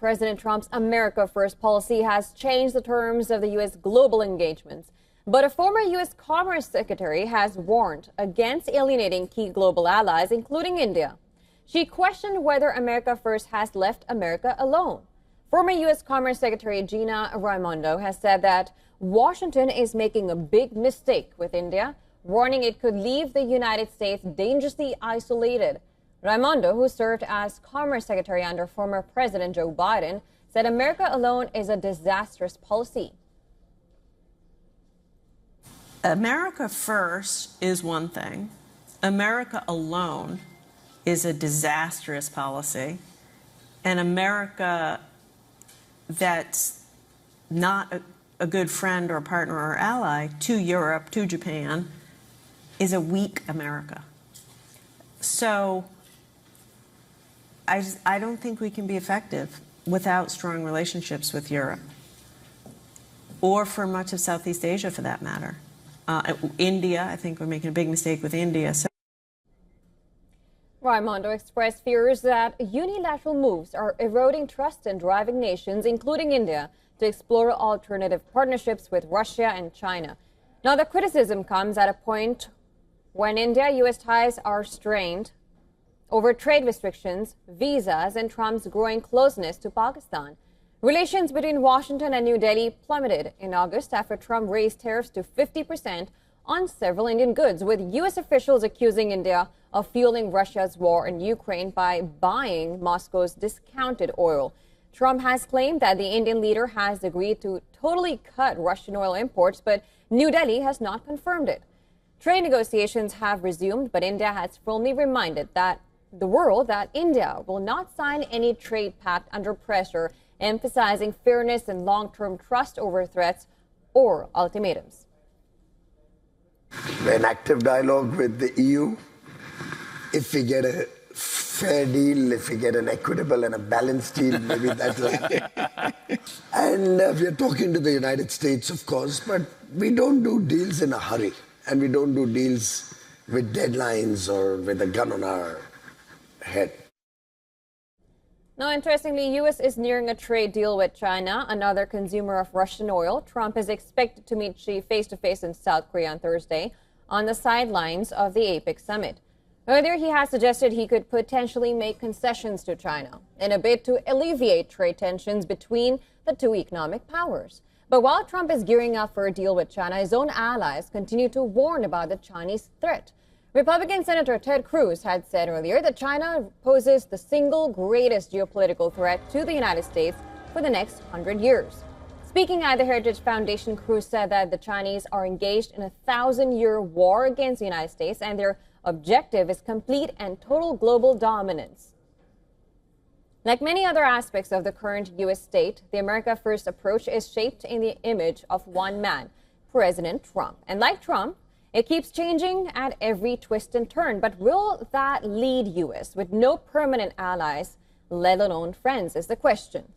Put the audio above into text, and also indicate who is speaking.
Speaker 1: President Trump's America First policy has changed the terms of the U.S. global engagements. But a former U.S. Commerce Secretary has warned against alienating key global allies, including India. She questioned whether America First has left America alone. Former U.S. Commerce Secretary Gina Raimondo has said that Washington is making a big mistake with India, warning it could leave the United States dangerously isolated. Raimondo, who served as Commerce Secretary under former President Joe Biden, said America alone is a disastrous policy.
Speaker 2: America First is one thing. America alone is a disastrous policy. And America that's not a good friend or partner or ally to Europe, to Japan, is a weak America. So I don't think we can be effective without strong relationships with Europe, or for much of Southeast Asia for that matter. India, I think we're making a big mistake with India. So
Speaker 1: Raimondo expressed fears that unilateral moves are eroding trust in driving nations, including India, to explore alternative partnerships with Russia and China. Now, the criticism comes at a point when India-U.S. ties are strained over trade restrictions, visas, and Trump's growing closeness to Pakistan. Relations between Washington and New Delhi plummeted in August after Trump raised tariffs to 50% on several Indian goods, with U.S. officials accusing India of fueling Russia's war in Ukraine by buying Moscow's discounted oil. Trump has claimed that the Indian leader has agreed to totally cut Russian oil imports, but New Delhi has not confirmed it. Trade negotiations have resumed, but India has firmly reminded the world that India will not sign any trade pact under pressure, emphasizing fairness and long-term trust over threats or ultimatums.
Speaker 3: An active dialogue with the EU. If we get a fair deal, if we get an equitable and a balanced deal, maybe that will happen. And we are talking to the United States, of course, but we don't do deals in a hurry. And we don't do deals with deadlines or with a gun on our head.
Speaker 1: Now, interestingly, U.S. is nearing a trade deal with China, another consumer of Russian oil. Trump is expected to meet Xi face-to-face in South Korea on Thursday on the sidelines of the APEC summit. Earlier, he has suggested he could potentially make concessions to China in a bid to alleviate trade tensions between the two economic powers. But while Trump is gearing up for a deal with China, his own allies continue to warn about the Chinese threat. Republican Senator Ted Cruz had said earlier that China poses the single greatest geopolitical threat to the United States for the next 100 years. Speaking at the Heritage Foundation, Cruz said that the Chinese are engaged in a 1,000-year war against the United States, and their objective is complete and total global dominance. Like many other aspects of the current U.S. state, the America First approach is shaped in the image of one man, President Trump. And like Trump, it keeps changing at every twist and turn. But will that lead U.S. with no permanent allies, let alone friends, is the question.